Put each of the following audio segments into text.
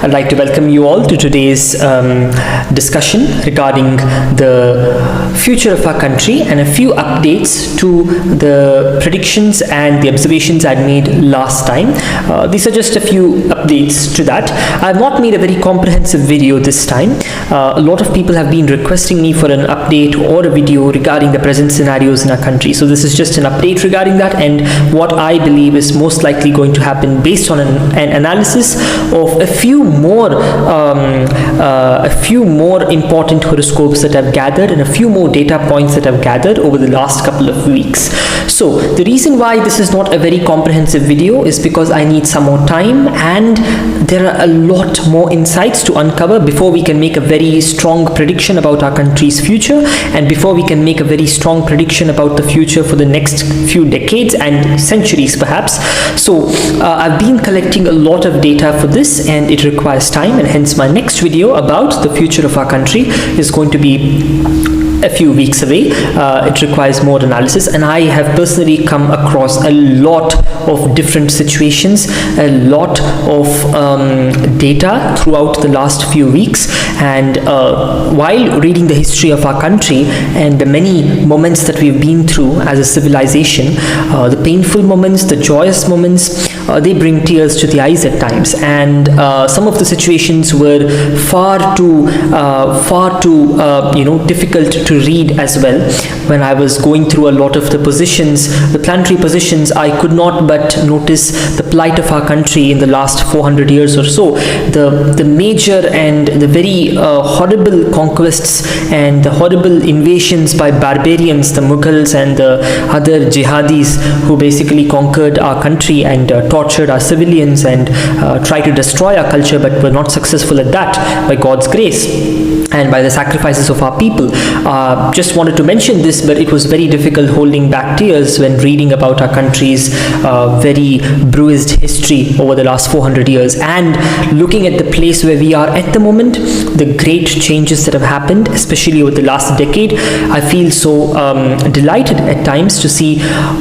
I'd like to welcome you all to today's discussion regarding the future of our country and a few updates to the predictions and the observations I made last time. These are just a few updates to that. I have not made a very comprehensive video this time. A lot of people have been requesting me for an update or a video regarding the present scenarios in our country. So this is just an update regarding that and what I believe is most likely going to happen based on an analysis of a few more important horoscopes that I've gathered and a few more data points that I've gathered over the last couple of weeks. So the reason why this is not a very comprehensive video is because I need some more time and there are a lot more insights to uncover before we can make a very strong prediction about our country's future and before we can make a very strong prediction about the future for the next few decades and centuries perhaps. So I've been collecting a lot of data for this and it requires time, and hence my next video about the future of our country is going to be a few weeks away. It requires more analysis, and I have personally come across a lot of different situations, a lot of data throughout the last few weeks, and while reading the history of our country and the many moments that we've been through as a civilization, the painful moments, the joyous moments, they bring tears to the eyes at times, and some of the situations were far too difficult to read as well. When I was going through a lot of the positions, the planetary positions, I could not but notice the plight of our country in the last 400 years or so, the major and the very horrible conquests and the horrible invasions by barbarians, the Mughals and the other jihadis who basically conquered our country and tortured our civilians and tried to destroy our culture, but were not successful at that by God's grace and by the sacrifices of our people. Just wanted to mention this, but it was very difficult holding back tears when reading about our country's very bruised history over the last 400 years and looking at the place where we are at the moment, the great changes that have happened, especially over the last decade. I feel so delighted at times to see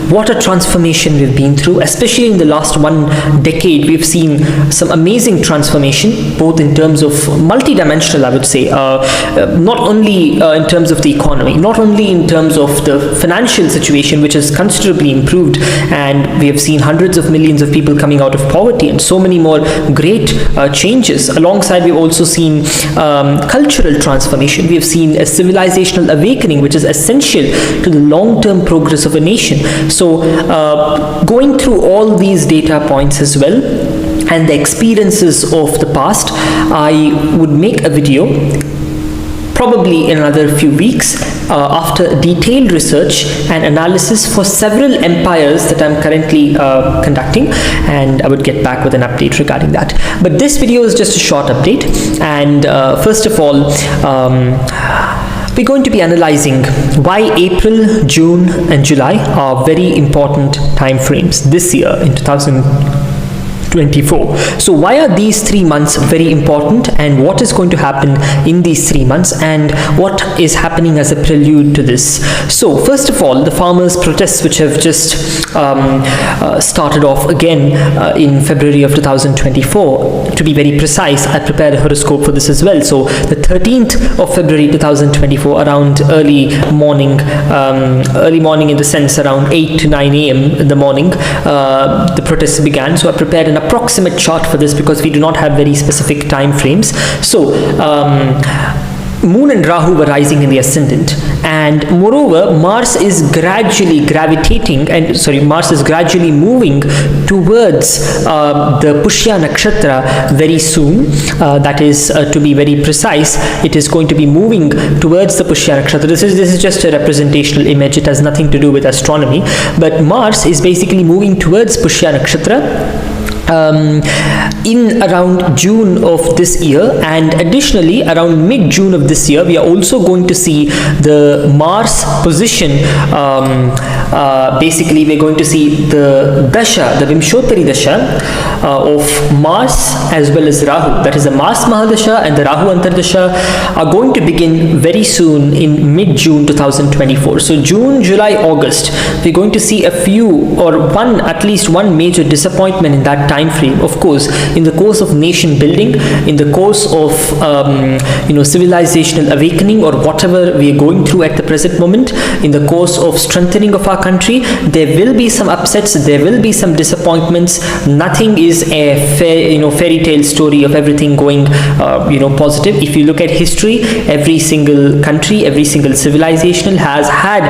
what a transformation we've been through, especially in the last one decade. We've seen some amazing transformation, both in terms of multidimensional, I would say, not only in terms of the economy, not only in terms of the financial situation, which has considerably improved, and we have seen hundreds of millions of people coming out of poverty and so many more great changes. Alongside, we've also seen cultural transformation. We have seen a civilizational awakening, which is essential to the long-term progress of a nation. So going through all these data points as well and the experiences of the past, I would make a video probably in another few weeks after detailed research and analysis for several empires that I'm currently conducting, and I would get back with an update regarding that. But this video is just a short update, and first of all, we're going to be analyzing why April, June and July are very important time frames this year in 2024. So why are these 3 months very important, and what is going to happen in these 3 months, and what is happening as a prelude to this? So first of all, the farmers' protests, which have just started off again in February of 2024. To be very precise, I prepared a horoscope for this as well. So the 13th of February 2024, around early morning in the sense around 8 to 9 a.m. in the morning, the protests began. So I prepared an approximate chart for this because we do not have very specific time frames. So Moon and Rahu were rising in the ascendant, and moreover Mars is gradually moving towards the Pushya Nakshatra very soon. That is, to be very precise, it is going to be moving towards the Pushya Nakshatra. This is just a representational image, it has nothing to do with astronomy, but Mars is basically moving towards Pushya Nakshatra in around June of this year, and additionally around mid-June of this year we are also going to see the Mars position. Basically we're going to see the Dasha, the Vimshottari Dasha of Mars as well as Rahu. That is, the Mars Mahadasha and the Rahu Antardasha are going to begin very soon in mid-June 2024. So June, July, August, we're going to see a few, or at least one major disappointment in that time time frame, of course, in the course of nation building, in the course of civilizational awakening, or whatever we are going through at the present moment, in the course of strengthening of our country, there will be some upsets, there will be some disappointments. Nothing is a fairy tale story of everything going positive. If you look at history, every single country, every single civilization has had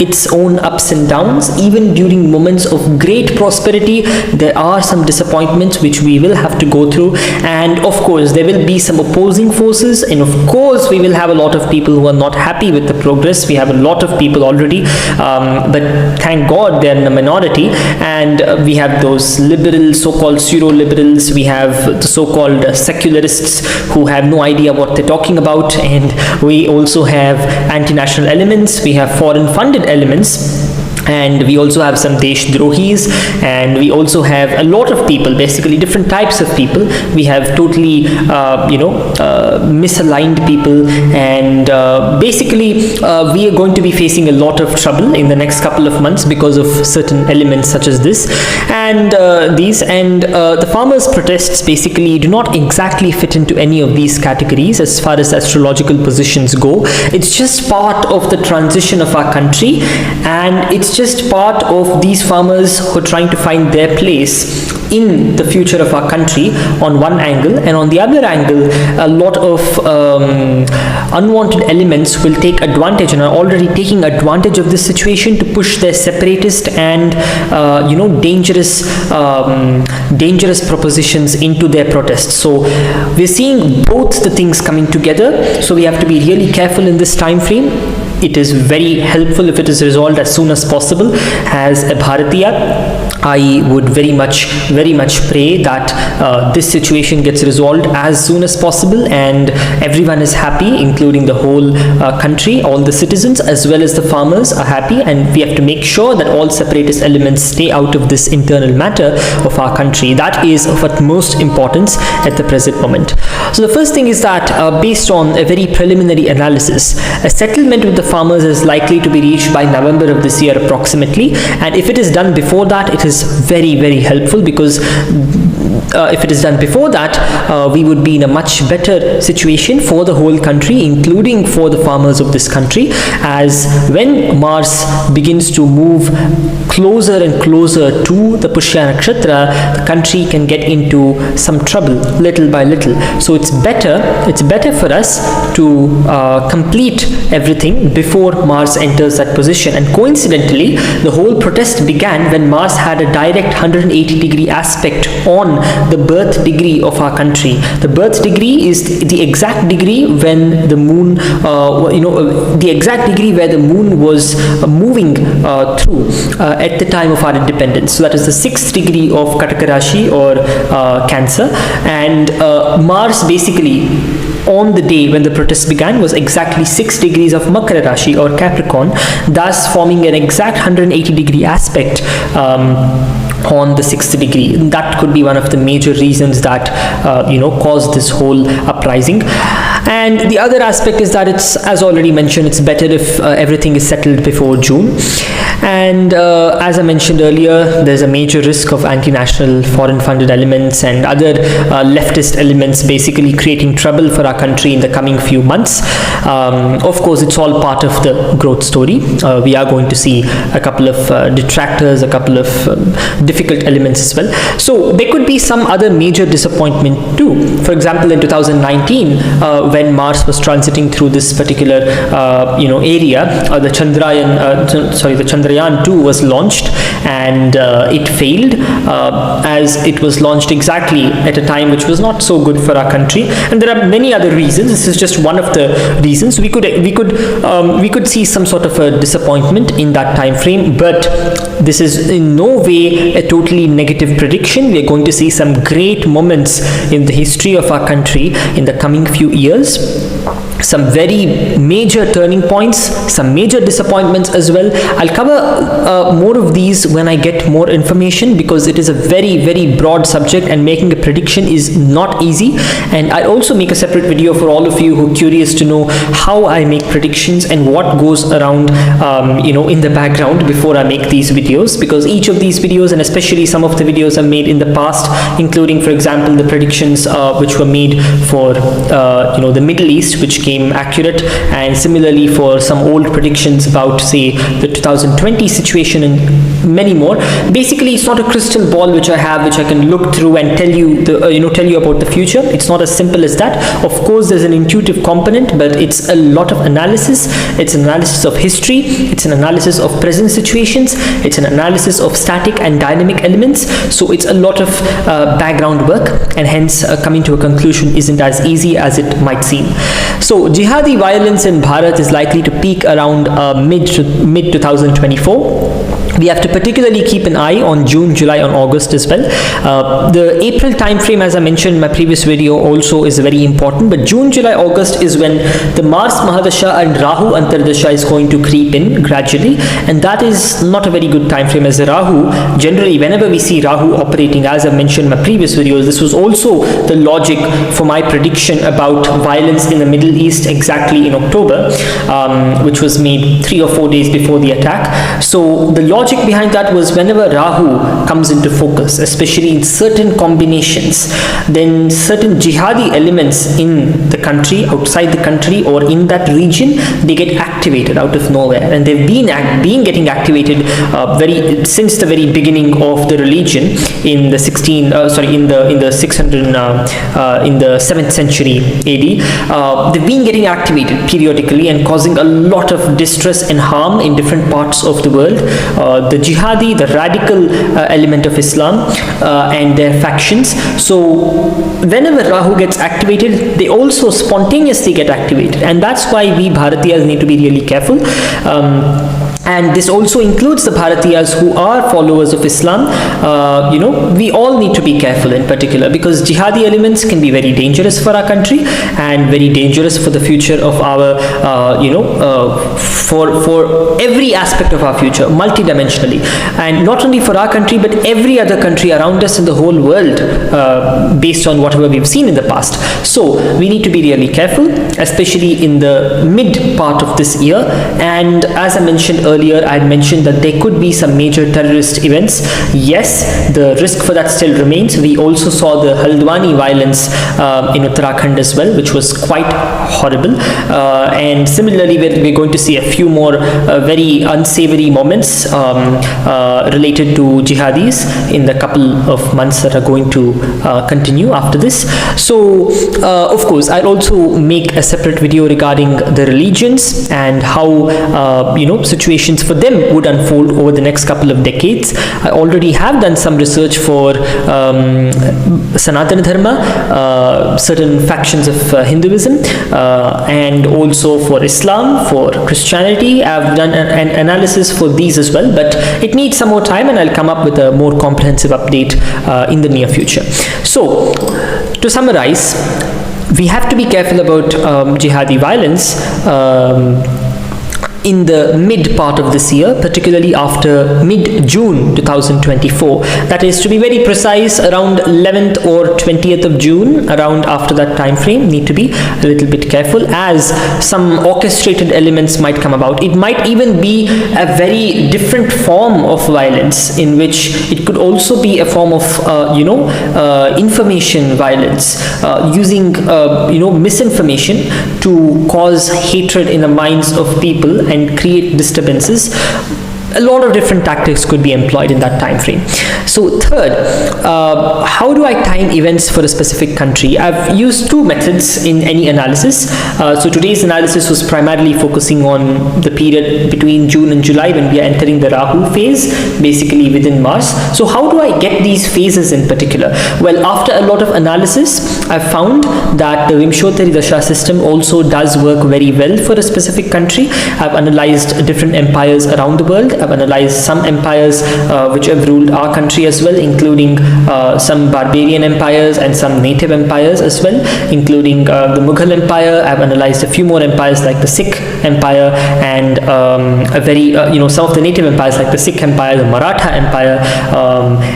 its own ups and downs. Even during moments of great prosperity, there are some disappointments which we will have to go through, and of course there will be some opposing forces, and of course we will have a lot of people who are not happy with the progress. We have a lot of people already, but thank God they're in a minority, and we have those liberals, so-called pseudo-liberals, we have the so-called secularists who have no idea what they're talking about, and we also have anti-national elements, we have foreign funded elements, and we also have some Deshdrohis, and we also have a lot of people, basically different types of people. We have totally misaligned people, and basically we are going to be facing a lot of trouble in the next couple of months because of certain elements such as this and the farmers' protests basically do not exactly fit into any of these categories as far as astrological positions go. It's just part of the transition of our country, and it's just part of these farmers who are trying to find their place in the future of our country on one angle, and on the other angle a lot of unwanted elements will take advantage and are already taking advantage of this situation to push their separatist and dangerous propositions into their protests. So we're seeing both the things coming together, so we have to be really careful in this time frame. It is very helpful if it is resolved as soon as possible. As a Bharatiya, I would very much pray that this situation gets resolved as soon as possible and everyone is happy, including the whole country, all the citizens as well as the farmers are happy, and we have to make sure that all separatist elements stay out of this internal matter of our country. That is of utmost importance at the present moment. So the first thing is that based on a very preliminary analysis, a settlement with the farmers is likely to be reached by November of this year approximately, and if it is done before that, it is very helpful, because if it is done before that, we would be in a much better situation for the whole country, including for the farmers of this country, as when Mars begins to move closer and closer to the Pushya Nakshatra, the country can get into some trouble little by little. So it's better for us to complete everything before Mars enters that position. And coincidentally, the whole protest began when Mars had a direct 180-degree aspect on the birth degree of our country. The birth degree is the exact degree when the moon, the exact degree where the moon was moving through at the time of our independence. So that is the 6th degree of Kataka Rashi or Cancer, and Mars basically on the day when the protest began was exactly 6 degrees of Makara Rashi or Capricorn, thus forming an exact 180-degree aspect on the 6th degree. That could be one of the major reasons that caused this whole uprising. And the other aspect is that it's, as already mentioned, it's better if everything is settled before June. And as I mentioned earlier, there's a major risk of anti-national foreign funded elements and other leftist elements basically creating trouble for our country in the coming few months. Of course, it's all part of the growth story. We are going to see a couple of detractors, a couple of difficult elements as well. So there could be some other major disappointment too. For example, in 2019, when Mars was transiting through this particular area, the Chandrayaan 2 was launched, and it failed as it was launched exactly at a time which was not so good for our country. And there are many other reasons. This is just one of the reasons. We could see some sort of a disappointment in that time frame, but this is in no way a totally negative prediction. We are going to see some great moments in the history of our country in the coming few years. some very major turning points, some major disappointments as well. I'll cover more of these when I get more information, because it is a very broad subject and making a prediction is not easy. And I also make a separate video for all of you who are curious to know how I make predictions and what goes around in the background before I make these videos, because each of these videos, and especially some of the videos I've made in the past, including for example the predictions which were made for the Middle East, which came accurate, and similarly for some old predictions about, say, the 2020 situation and many more. Basically, it's not a crystal ball which I have, which I can look through and tell you about the future. It's not as simple as that. Of course, there's an intuitive component, but it's a lot of analysis. It's an analysis of history. It's an analysis of present situations. It's an analysis of static and dynamic elements. So it's a lot of background work, and hence coming to a conclusion isn't as easy as it might seem. So jihadi violence in Bharat is likely to peak around mid 2024. We have to particularly keep an eye on June, July, and August as well. The April time frame, as I mentioned in my previous video, also is very important. But June, July, August is when the Mars Mahadasha and Rahu Antardasha is going to creep in gradually, and that is not a very good time frame, as the Rahu, generally whenever we see Rahu operating, as I mentioned in my previous videos, this was also the logic for my prediction about violence in the Middle East exactly in October, which was made 3 or 4 days before the attack. So the logic behind that was, whenever Rahu comes into focus, especially in certain combinations, then certain jihadi elements in the country, outside the country, or in that region, they get activated out of nowhere, and they've been getting activated since the very beginning of the religion in the 7th century AD. They've been getting activated periodically and causing a lot of distress and harm in different parts of the world. The jihadi, the radical element of Islam, and their factions. So whenever Rahu gets activated, they also spontaneously get activated, and that's why we Bharatiyas need to be really careful. And this also includes the Bharatiyas who are followers of Islam. We all need to be careful in particular, because jihadi elements can be very dangerous for our country and very dangerous for the future of our, for every aspect of our future, multidimensionally. And not only for our country, but every other country around us in the whole world, based on whatever we've seen in the past. So we need to be really careful, especially in the mid part of this year. And as I mentioned earlier, I had mentioned that there could be some major terrorist events. Yes, the risk for that still remains. We also saw the Haldwani violence in Uttarakhand as well, which was quite horrible. And similarly, we're going to see a few more very unsavory moments related to jihadis in the couple of months that are going to continue after this. So, of course, I'll also make a separate video regarding the religions and how situations for them would unfold over the next couple of decades. I already have done some research for Sanatana Dharma, certain factions of Hinduism, and also for Islam, for Christianity. I've done an analysis for these as well, but it needs some more time, and I'll come up with a more comprehensive update in the near future. So, to summarize, we have to be careful about jihadi violence in the mid part of this year, particularly after mid-June 2024. That is, to be very precise, around 11th or 20th of June, around after that time frame, need to be a little bit careful, as some orchestrated elements might come about. It might even be a very different form of violence, in which it could also be a form of information violence, using misinformation to cause hatred in the minds of people and create disturbances. A lot of different tactics could be employed in that time frame. So third, how do I time events for a specific country? I've used two methods in any analysis. So today's analysis was primarily focusing on the period between June and July, when we are entering the Rahu phase, basically within Mars. So how do I get these phases in particular? Well, after a lot of analysis, I've found that the Vimshottari Dasha system also does work very well for a specific country. I've analyzed different empires around the world, I've analyzed some empires which have ruled our country as well, including some barbarian empires and some native empires as well, including the Mughal Empire. I've analyzed a few more empires like the Sikh Empire, and some of the native empires like the Sikh Empire, the Maratha Empire,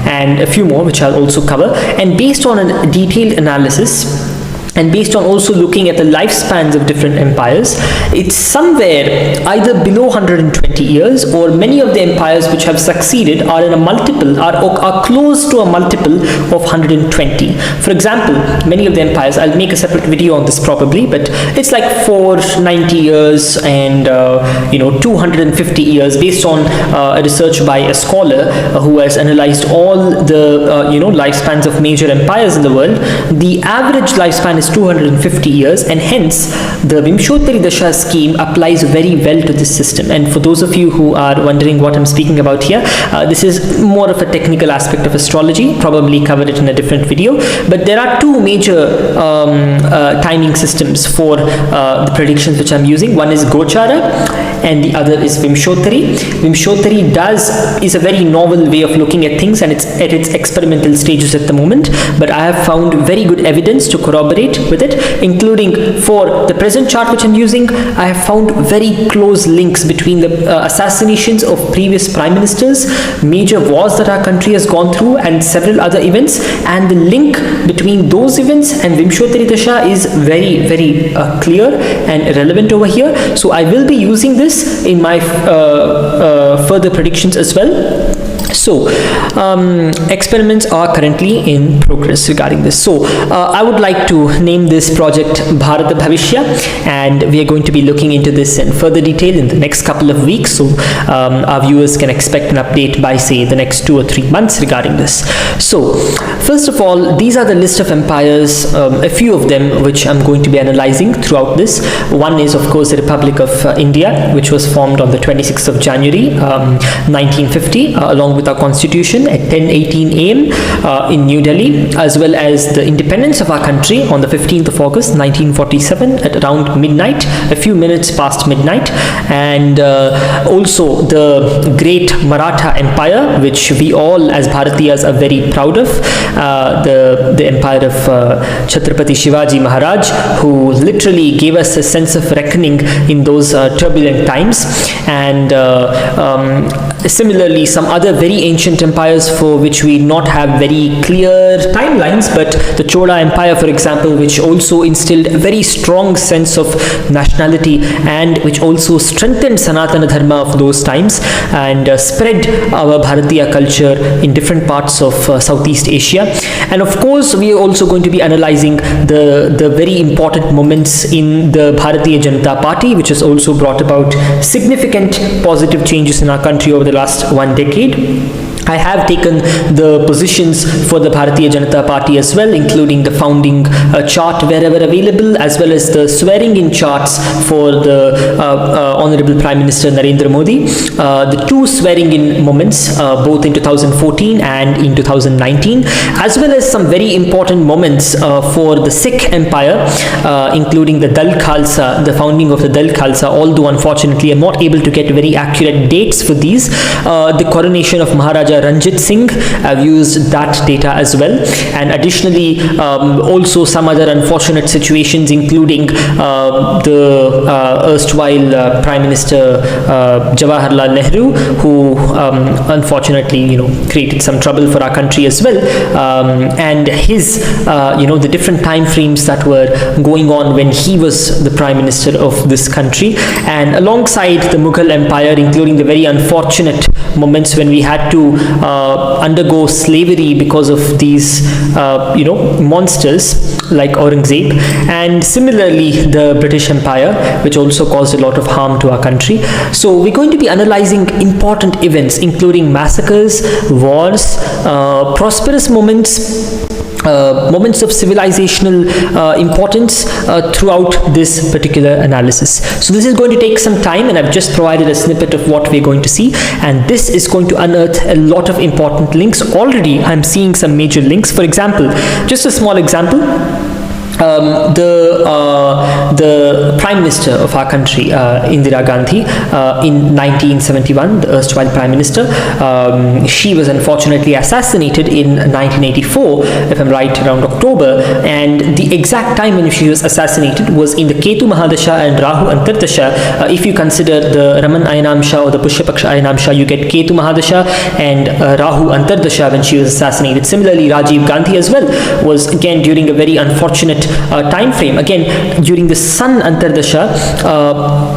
and a few more which I'll also cover. And based on a detailed analysis, and based on also looking at the lifespans of different empires, it's somewhere either below 120 years, or many of the empires which have succeeded are in a multiple, are close to a multiple of 120. For example, many of the empires, I'll make a separate video on this probably, but it's like 490 years and 250 years, based on a research by a scholar who has analyzed all the lifespans of major empires in the world. The average lifespan is 250 years, and hence the Vimshottari Dasha scheme applies very well to this system. And for those of you who are wondering what I'm speaking about here, this is more of a technical aspect of astrology, probably covered it in a different video, but there are two major timing systems for the predictions which I'm using. One is Gochara and the other is Vimshottari. Vimshottari is a very novel way of looking at things, and it's at its experimental stages at the moment, but I have found very good evidence to corroborate with it, including for the present chart which I'm using. I have found very close links between the assassinations of previous prime ministers, major wars that our country has gone through, and several other events, and the link between those events and Vimshottari Dasha is very, very clear and relevant over here. So I will be using this in my further predictions as well. So experiments are currently in progress regarding this. So I would like to name this project Bharata Bhavishya, and we are going to be looking into this in further detail in the next couple of weeks. So our viewers can expect an update by, say, the next 2 or 3 months regarding this. So first of all, these are the list of empires, a few of them which I'm going to be analyzing throughout this. One is, of course, the Republic of India, which was formed on the 26th of January 1950 along with our constitution at 10:18 a.m. In New Delhi, as well as the independence of our country on the 15th of August 1947 at around midnight, a few minutes past midnight, and also the great Maratha Empire, which we all as Bharatiyas are very proud of, the empire of Chhatrapati Shivaji Maharaj, who literally gave us a sense of reckoning in those turbulent times. And similarly, some other very ancient empires for which we not have very clear timelines, but the Chola Empire, for example, which also instilled a very strong sense of nationality, and which also strengthened Sanatana Dharma of those times, and spread our Bharatiya culture in different parts of Southeast Asia. And of course, we are also going to be analyzing the very important moments in the Bharatiya Janata Party, which has also brought about significant positive changes in our country over the last 1 decade. I have taken the positions for the Bharatiya Janata Party as well, including the founding chart wherever available, as well as the swearing in charts for the Honorable Prime Minister Narendra Modi. The two swearing in moments, both in 2014 and in 2019, as well as some very important moments for the Sikh Empire, including the Dal Khalsa, the founding of the Dal Khalsa, although unfortunately I'm not able to get very accurate dates for these. The coronation of Maharaja Ranjit Singh, I've used that data as well, and additionally also some other unfortunate situations, including the erstwhile Prime Minister Jawaharlal Nehru, who unfortunately created some trouble for our country as well, and his the different time frames that were going on when he was the Prime Minister of this country, and alongside the Mughal Empire, including the very unfortunate moments when we had to undergo slavery because of these monsters like Aurangzeb, and similarly the British Empire, which also caused a lot of harm to our country. So we're going to be analyzing important events, including massacres, wars, prosperous moments, moments of civilizational importance throughout this particular analysis. So this is going to take some time, and I've just provided a snippet of what we're going to see, and this is going to unearth a lot of important links. Already I'm seeing some major links. For example, just a small example, the Prime Minister of our country, Indira Gandhi, in 1971, the erstwhile Prime Minister, she was unfortunately assassinated in 1984, if I'm right, around October, and the exact time when she was assassinated was in the Ketu Mahadasha and Rahu Antardasha. If you consider the Raman Ayanamsha or the Pushyapaksha Ayanamsha, you get Ketu Mahadasha and Rahu Antardasha when she was assassinated. Similarly, Rajiv Gandhi as well was again during a very unfortunate time frame. Again, during the Sun Antardasha,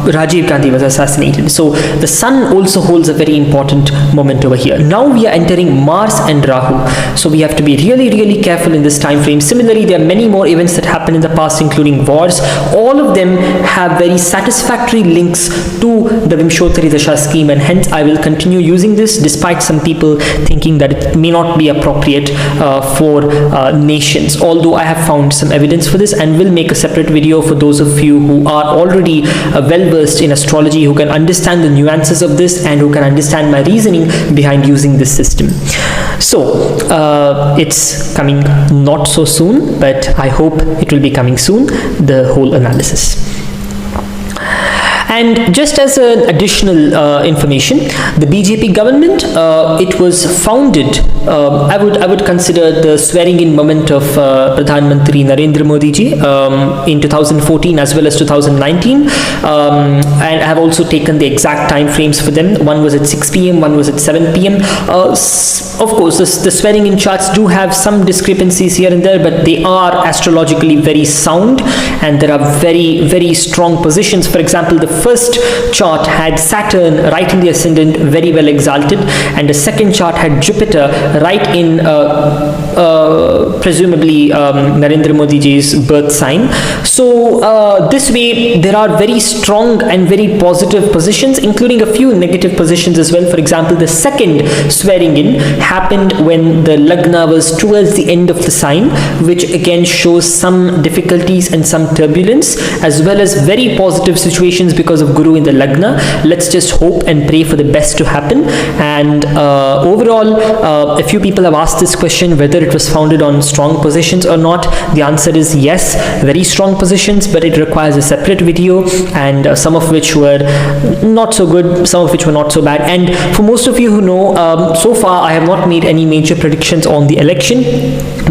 Rajiv Gandhi was assassinated. So the Sun also holds a very important moment over here. Now we are entering Mars and Rahu. So we have to be really, really careful in this time frame. Similarly, there are many more events that happened in the past, including wars. All of them have very satisfactory links to the Vimshottari Dasha scheme, and hence I will continue using this despite some people thinking that it may not be appropriate for nations. Although I have found some evidence for this and will make a separate video for those of you who are already well versed in astrology, who can understand the nuances of this and who can understand my reasoning behind using this system. So it's coming not so soon, but I hope it will be coming soon, the whole analysis. And just as an additional information, the BJP government, it was founded, I would consider the swearing in moment of Pradhan Mantri Narendra Modi ji in 2014 as well as 2019, and I have also taken the exact time frames for them. One was at 6 p.m, one was at 7 p.m. Of course, the swearing in charts do have some discrepancies here and there, but they are astrologically very sound, and there are very, very strong positions. For example, the first chart had Saturn right in the ascendant, very well exalted, and the second chart had Jupiter right in presumably Narendra Modi ji's birth sign. So this way there are very strong and very positive positions, including a few negative positions as well. For example, the second swearing in happened when the Lagna was towards the end of the sign, which again shows some difficulties and some turbulence, as well as very positive situations because of Guru in the Lagna. Let's just hope and pray for the best to happen. And overall, a few people have asked this question, whether it was founded on strong positions or not. The answer is yes, very strong positions, but it requires a separate video, and some of which were not so good, some of which were not so bad. And for most of you who know, so far I have not made any major predictions on the election,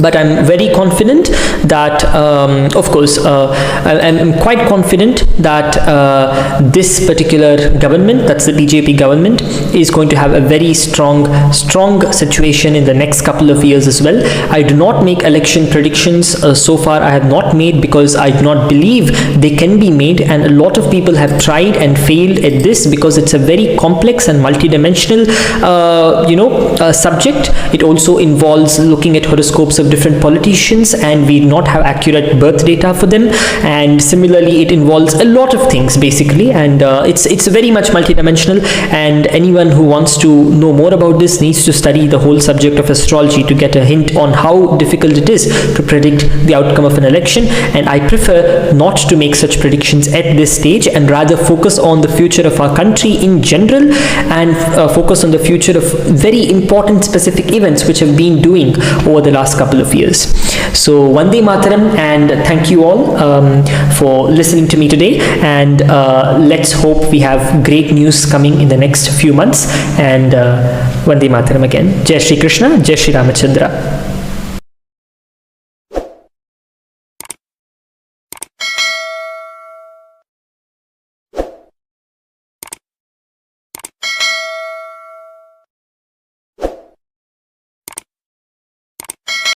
but I'm very confident that of course I'm quite confident that this particular government, that's the BJP government, is going to have a very strong situation in the next couple of years as well. I do not make election predictions, so far I have not made, because I do not believe they can be made, and a lot of people have tried and failed at this because it's a very complex and multidimensional subject. It also involves looking at horoscopes of different politicians, and we do not have accurate birth data for them, and similarly it involves a lot of things basically, and it's very much multidimensional, and anyone who wants to know more about this needs to study the whole subject of astrology to get a hint on how difficult it is to predict the outcome of an election. And I prefer not to make such predictions at this stage, and rather focus on the future of our country in general, and focus on the future of very important specific events which have been doing over the last couple of years. So Vande Mataram, and thank you all for listening to me today, and let's hope we have great news coming in the next few months. And Vande Mataram again. Jai Shri Krishna, Jai Shri Ramachandra.